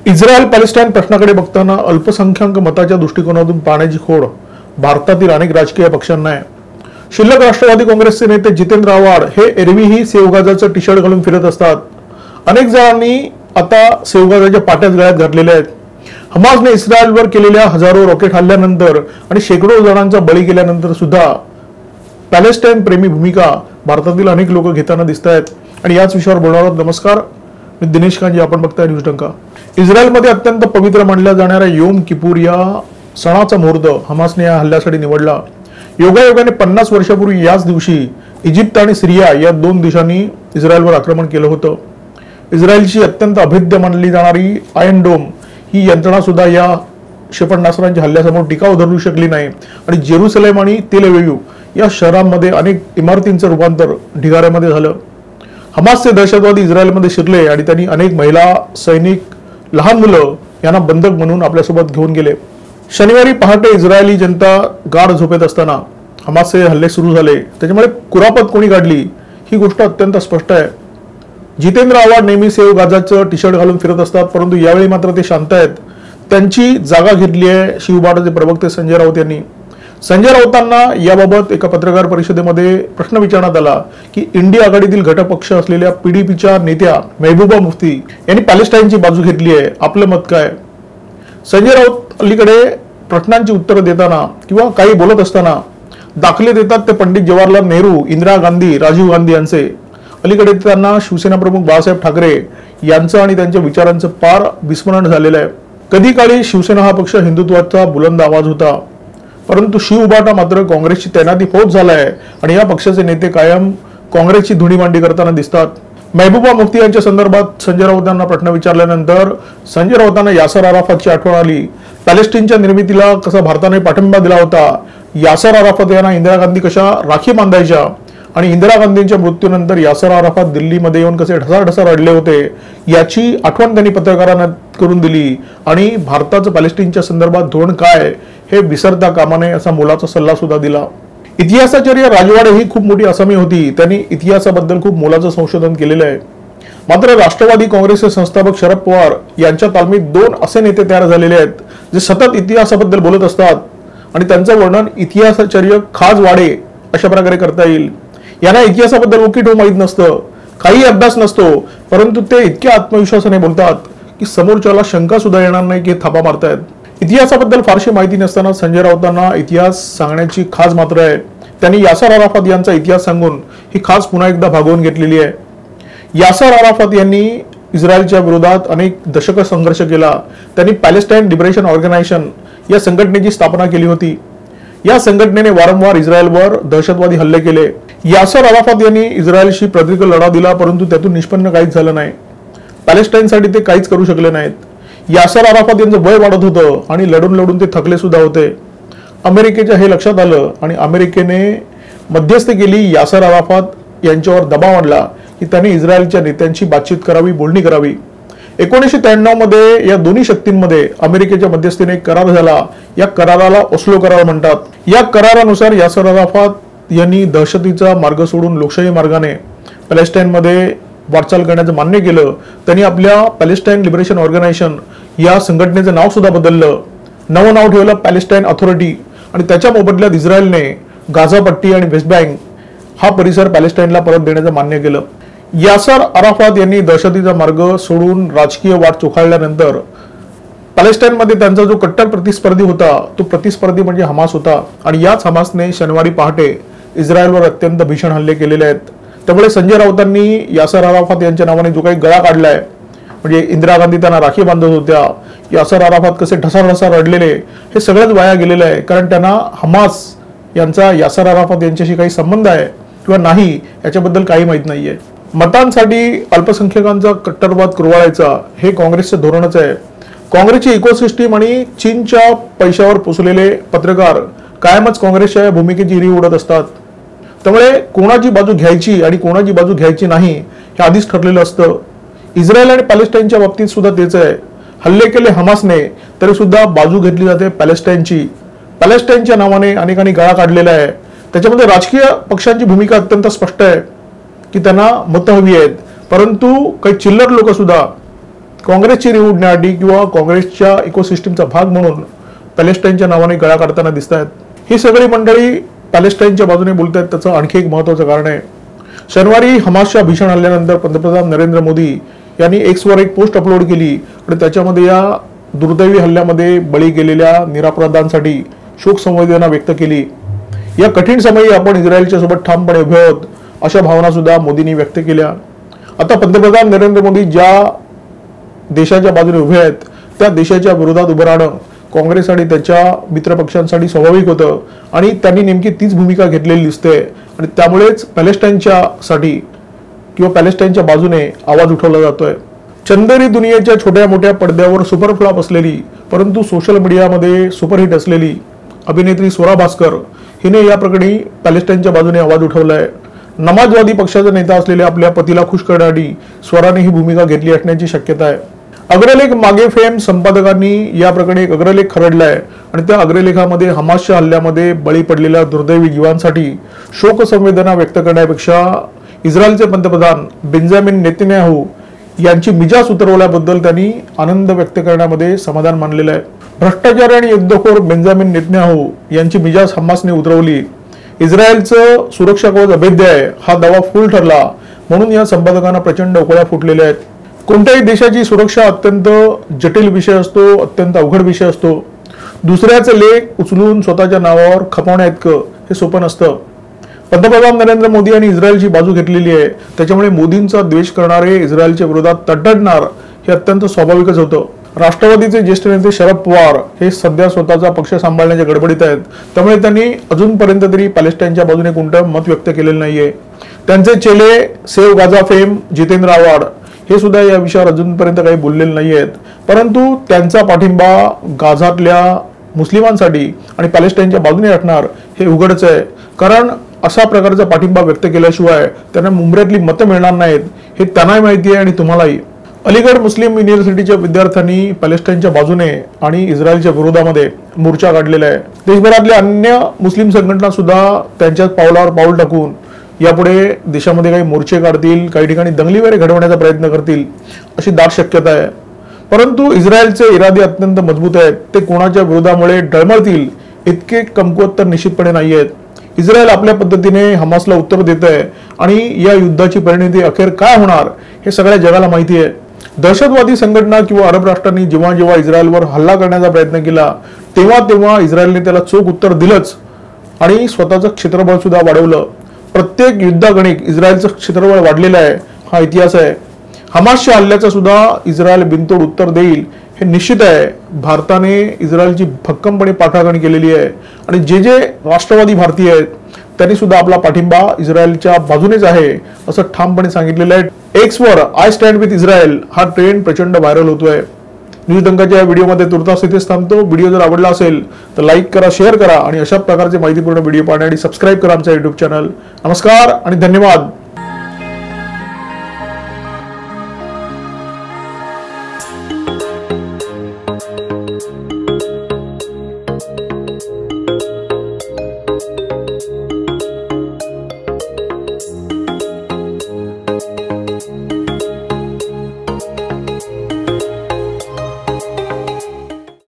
Israel Palestine प्रश्नाकडे बघताना अल्पसंख्याक मताच्या दृष्टिकोनातून पाहण्याची खोड भारतातील अनेक राजकीय पक्षांना आहे. शिल्लक राष्ट्रवादी काँग्रेसचे नेते जितेंद्र आव्हाड हे एरवीही सेवगाजाचं टी शर्ट घालून फिरत असतात. अनेक जणांनी आता सेवगाजाच्या पाट्याच गळ्यात घातलेल्या आहेत. हमासने इस्रायलवर केलेल्या हजारो रॉकेट हल्ल्यानंतर आणि शेकडो जणांचा बळी केल्यानंतर सुद्धा पॅलेस्टाईन प्रेमी भूमिका भारतातील अनेक लोक घेताना दिसत आहेत. आणि याच विषयावर बोलणार आहोत. नमस्कार, मी दिनेश कांजी, आपण बघताय न्यूज डंका. इस्रायलमध्ये अत्यंत पवित्र मानल्या जाणाऱ्या योम किपूर या सणाचा मुहूर्त हमासने या हल्ल्यासाठी निवडला. योगायोगाने 50 वर्षापूर्वी याच दिवशी इजिप्त आणि सिरिया या दोन देशांनी इस्रायलवर आक्रमण केलं होतं. इस्रायलची अत्यंत अभेद्य मानली जाणारी आयर्न डोम ही यंत्रणा सुद्धा या क्षेपणास्त्रांच्या हल्ल्यासमोर टिकाव धरू शकली नाही आणि जेरुसलेम आणि तेल अवीव या शहरांमध्ये अनेक इमारतींचं रूपांतर ढिगाऱ्यामध्ये झालं. हमासचे दहशतवादी इस्रायलमध्ये शिरले आणि त्यांनी अनेक महिला, सैनिक, लहान मुलं यांना बंधक म्हणून आपल्यासोबत घेऊन गेले. शनिवारी पहाटे इस्रायली जनता गाढ झोपेत असताना हमासचे हल्ले सुरू झाले. त्याच्यामुळे कुरापत कोणी काढली ही गोष्ट अत्यंत स्पष्ट आहे. जितेंद्र आव्हाड नेहमी सेव गाजाचं टी शर्ट घालून फिरत असतात, परंतु यावेळी मात्र ते शांत आहेत. त्यांची जागा घेतली आहे शिवबाटाचे प्रवक्ते संजय राऊत यांनी. संजय राऊतांना याबाबत एका पत्रकार परिषदेमध्ये प्रश्न विचारण्यात आला की इंडिया आघाडीतील घटक पक्ष असलेल्या पीडीपीच्या नेत्या महबूबा मुफ्ती यांनी पॅलेस्टाईनची बाजू घेतली आहे, आपलं मत काय? संजय राऊत अलीकडे प्रश्नांची उत्तरं देताना किंवा काही बोलत असताना दाखले देतात ते पंडित जवाहरलाल नेहरू, इंदिरा गांधी, राजीव गांधी यांचे. अलीकडे त्यांना शिवसेना प्रमुख बाळासाहेब ठाकरे यांचं आणि त्यांच्या विचारांचं पार विस्मरण झालेलं आहे. कधी काळी शिवसेना हा पक्ष हिंदुत्वाचा बुलंद आवाज होता, परंतु शिव उभाटा मात्र काँग्रेसची तैनाती फौज झालाय आणि या पक्षाचे नेते कायम काँग्रेसची धुणीमांडी करताना दिसतात. महबूबा मुफ्ती यांच्या संदर्भात संजय राऊत यांना प्रश्न विचारल्यानंतर संजय राऊतांना यासर अराफातची आठवण आली. पॅलेस्टाईनच्या निर्मितीला कसा भारताने पाठिंबा दिला होता, यासर अराफात यांना इंदिरा गांधी कशा राखी बांधायच्या आणि इंदिरा गांधींच्या मृत्यूनंतर यासर अराफात दिल्लीमध्ये येऊन कसे ढसाढसा रडले होते याची आठवण त्यांनी पत्रकारांना करून दिली. आणि भारताचं पॅलेस्टाईनच्या संदर्भात धोरण काय हे विसरता कामा नये असा मोलाचा सल्ला सुद्धा दिला. इतिहासाचार्य राजवाडे ही खूप मोठी आसामी होती. त्यांनी इतिहासाबद्दल खूप मोलाचं संशोधन केलेलं आहे. मात्र राष्ट्रवादी काँग्रेसचे संस्थापक शरद पवार यांच्या तालमीत दोन असे नेते तयार झालेले आहेत जे सतत इतिहासाबद्दल बोलत असतात आणि त्यांचं वर्णन इतिहासाचार्य खाज वाडे अशा प्रकारे करता येईल. यांना इतिहासाबद्दल उकीट माहीत नसतं, काही अभ्यास नसतो, परंतु ते इतक्या आत्मविश्वासाने बोलतात की समोरच्याला शंका सुद्धा येणार नाही की थापा मारतायत. इतिहासाबद्दल फारशी माहिती नसताना संजय राऊतांना इतिहास सांगण्याची खास मात्र आहे. त्यांनी यासर अराफात यांचा इतिहास सांगून ही खास पुन्हा एकदा भागवून घेतलेली आहे. यासर अराफात यांनी इस्रायलच्या विरोधात अनेक दशक संघर्ष केला. त्यांनी पॅलेस्टाईन लिबरेशन ऑर्गनायझेशन या संघटनेची स्थापना केली होती. या संघटनेने वारंवार इस्रायलवर दहशतवादी हल्ले केले. यासर अराफात यांनी इस्रायलशी प्रदीर्घ लढा दिला, परंतु त्यातून निष्पन्न काहीच झालं नाही. पॅलेस्टाईनसाठी ते काहीच करू शकले नाहीत. यासर अराफात यांचं वय वाढत होतं आणि लढून लढून ते थकले सुद्धा होते. अमेरिकेच्या हे लक्षात आलं आणि अमेरिकेने मध्यस्थी केली. यासर अराफात यांच्यावर दबाव आणला की त्यांनी इस्रायलच्या नेत्यांशी बातचीत करावी, बोलणी करावी. 1993 मध्ये या दोन्ही शक्तींमध्ये अमेरिकेच्या मध्यस्थीने एक करार झाला. या कराराला ओस्लो करार म्हणतात. या करारानुसार यासर अराफात यांनी दहशतीचा मार्ग सोडून लोकशाही मार्गाने पॅलेस्टाईनमध्ये वाटचाल करण्याचं मान्य केलं. त्यांनी आपल्या पॅलेस्टाईन लिबरेशन ऑर्गनायझेशन या संघटनेचं नाव सुद्धा बदललं. नवं नाव ठेवलं पॅलेस्टाईन अथॉरिटी आणि त्याच्या मोबदल्यात इस्रायलने गाझा पट्टी आणि वेस्ट बँक हा परिसर पॅलेस्टाईनला परत देण्याचं मान्य केलं. यासर अराफात यांनी दहशतीचा मार्ग सोडून राजकीय वाट चोखाळल्यानंतर पॅलेस्टाईनमध्ये त्यांचा जो कट्टर प्रतिस्पर्धी होता तो प्रतिस्पर्धी म्हणजे हमास होता. आणि याच हमासने शनिवारी पहाटे इस्रायलवर अत्यंत भीषण हल्ले केलेले आहेत. त्यामुळे संजय राऊतांनी यासर अराफात यांच्या नावाने जो काही गळा काढलाय, म्हणजे इंदिरा गांधी त्यांना राखी बांधत होत्या, यासर अराफात कसे ढसाढसा रडलेले, हे सगळंच वाया गेलेलं आहे. कारण त्यांना हमास यांचा यासर अराफात यांच्याशी काही संबंध आहे किंवा नाही याच्याबद्दल काही माहीत नाहीये. मतांसाठी अल्पसंख्याकांचा कट्टरवाद कुरवाळायचा हे काँग्रेसचं धोरणच आहे. काँग्रेसची इकोसिस्टीम आणि चीनच्या पैशावर पोसलेले पत्रकार कायमच काँग्रेसच्या या भूमिकेची री उडत असतात. त्यामुळे कोणाची बाजू घ्यायची आणि कोणाची बाजू घ्यायची नाही हे आधीच ठरलेलं असतं. इस्रायल आणि पॅलेस्टाईनच्या बाबतीत सुद्धा तेच आहे. हल्ले केले हमासने तरी सुद्धा बाजू घेतली जाते पॅलेस्टाईनची. पॅलेस्टाईनच्या नावाने अनेकांनी गळा काढलेला आहे. त्याच्यामध्ये राजकीय पक्षांची भूमिका अत्यंत स्पष्ट आहे की त्यांना मतं हवी आहेत, परंतु काही चिल्लर लोक सुद्धा काँग्रेसची निवडण्यासाठी किंवा काँग्रेसच्या इकोसिस्टमचा भाग म्हणून पॅलेस्टाईनच्या नावाने गळा काढताना दिसत आहेत. ही सगळी मंडळी पॅलेस्टाईनच्या बाजूने बोलत आहेत. त्याचं आणखी एक महत्त्वाचं कारण आहे, शनिवारी हमासच्या भीषण हल्ल्यानंतर पंतप्रधान नरेंद्र मोदी यांनी एक्सवर एक पोस्ट अपलोड केली आणि त्याच्यामध्ये या दुर्दैवी हल्ल्यामध्ये बळी गेलेल्या निरपराधांसाठी शोक संवेदना व्यक्त केली. या कठीण समयी आपण इस्रायलच्या सोबत ठामपणे उभे आहोत अशा भावना सुद्धा मोदींनी व्यक्त केल्या. आता पंतप्रधान नरेंद्र मोदी ज्या देशाच्या बाजूने उभे आहेत त्या देशाच्या विरोधात उभं राहणं काँग्रेस आणि त्याच्या मित्रपक्षांसाठी स्वाभाविक होतं आणि त्यांनी नेमकी तीच भूमिका घेतलेली दिसते आणि त्यामुळेच पॅलेस्टाईनच्यासाठी किंवा पॅलेस्टाईनच्या बाजूने आवाज उठवला जातोय. चंदेरी दुनियेच्या छोट्या मोठ्या पडद्यावर सुपरफ्लॉप असलेली परंतु सोशल मीडियामध्ये सुपरहिट असलेली अभिनेत्री स्वरा भास्कर हिने या प्रकरणी पॅलेस्टाईनच्या बाजूने आवाज उठवलाय. नमाजवादी पक्षाचा नेता असलेल्या आपल्या पतीला खुश करण्यासाठी स्वराने ही भूमिका घेतली असण्याची शक्यता आहे. अग्रलेख मागे फेम संपादकांनी या प्रकरणी एक अग्रलेख खरडलाय आणि त्या अग्रलेखामध्ये हमासच्या हल्ल्यामध्ये बळी पडलेल्या दुर्दैवी जीवांसाठी शोक संवेदना व्यक्त करण्यापेक्षा इस्रायलचे पंतप्रधान बेंजामिन नेतन्याहू यांची मिजाज उतरवल्याबद्दल त्यांनी आनंद व्यक्त करण्यामध्ये समाधान मानलेलं आहे. भ्रष्टाचारी आणि युद्धखोर बेंजामिन नेतन्याहू यांची मिजाज हमासने उतरवली. इस्रायलचं सुरक्षा कवच अभेद्य आहे हा दावा फुल ठरला म्हणून या संपादकांना प्रचंड उकळ्या फुटलेल्या आहेत. कोणत्याही देशाची सुरक्षा अत्यंत जटिल विषय असतो, अत्यंत अवघड विषय असतो. दुसऱ्याचे लेख उचलून स्वतःच्या नावावर खपवण्याइतकं हे सोपं नसतं. पंतप्रधान नरेंद्र मोदी यांनी इस्रायलची बाजू घेतलेली आहे, त्याच्यामुळे मोदींचा द्वेष करणारे इस्रायलच्या विरोधात तडतडणार हे अत्यंत स्वाभाविकच होतं. राष्ट्रवादीचे ज्येष्ठ नेते शरद पवार हे सध्या स्वतःचा पक्ष सांभाळण्याच्या गडबडीत आहेत, त्यामुळे त्यांनी अजूनपर्यंत तरी पॅलेस्टाईनच्या बाजूने कोणतं मत व्यक्त केलेलं नाहीये. त्यांचे चेले save Gaza fame Jitendra Awhad हे सुद्धा या विषयावर अजूनपर्यंत काही बोललेले नाही आहेत, परंतु त्यांचा पाठिंबा गाझातल्या मुस्लिमांसाठी आणि पॅलेस्टाईनच्या बाजूने असणार हे उघडच आहे. कारण अशा प्रकारचा पाठिंबा व्यक्त केल्याशिवाय त्यांना मुंबईतली मतं मिळणार नाहीत हे त्यांनाही माहिती आहे आणि तुम्हालाही. अलीगड मुस्लिम युनिव्हर्सिटीच्या विद्यार्थ्यांनी पॅलेस्टाईनच्या बाजूने आणि इस्रायलच्या विरोधामध्ये मोर्चा काढलेला आहे. देशभरातल्या अन्य मुस्लिम संघटना सुद्धा त्यांच्याच पावलावर पाऊल टाकून यापुढे देशामध्ये काही मोर्चे काढतील, काही ठिकाणी दंगलीवैरी घडवण्याचा प्रयत्न करतील अशी दाट शक्यता आहे. परंतु इस्रायलचे इरादे अत्यंत मजबूत आहेत. ते कोणाच्या विरोधामुळे डळमळतील इतके कमकुवत तर निश्चितपणे नाही आहेत. इस्रायल आपल्या पद्धतीने हमासला उत्तर देत आहे आणि या युद्धाची परिणती अखेर काय होणार हे सगळ्या जगाला माहिती आहे. दहशतवादी संघटना किंवा अरब राष्ट्रांनी जेव्हा जेव्हा इस्रायलवर हल्ला करण्याचा प्रयत्न केला तेव्हा तेव्हा इस्रायलने त्याला चोख उत्तर दिलंच आणि स्वतःचं क्षेत्रफळ सुद्धा वाढवलं. प्रत्येक युद्धागणिक इस्रायलचं क्षेत्रफळ वाढलेलं आहे हा इतिहास आहे. हमासच्या हल्ल्याचा सुद्धा इस्रायल बिनतोड उत्तर देईल हे निश्चित आहे. भारताने इस्रायलची भक्कमपणे पाठराखण केलेली आहे आणि जे जे राष्ट्रवादी भारतीय आहेत त्यांनी सुद्धा आपला पाठिंबा इस्रायलच्या बाजूनेच आहे असं ठामपणे सांगितलेलं आहे. Xavier I stand with Israel हा ट्रेंड प्रचंड व्हायरल होतोय. न्यूज डंकाच्या व्हिडिओमध्ये तुर्तास इथेच थांबतो. व्हिडिओ जर आवडला असेल तर लाईक करा, शेअर करा आणि अशा प्रकारचे माहितीपूर्ण व्हिडिओ पाहण्यासाठी सबस्क्राईब करा आमच्या युट्यूब चॅनल. नमस्कार आणि धन्यवाद.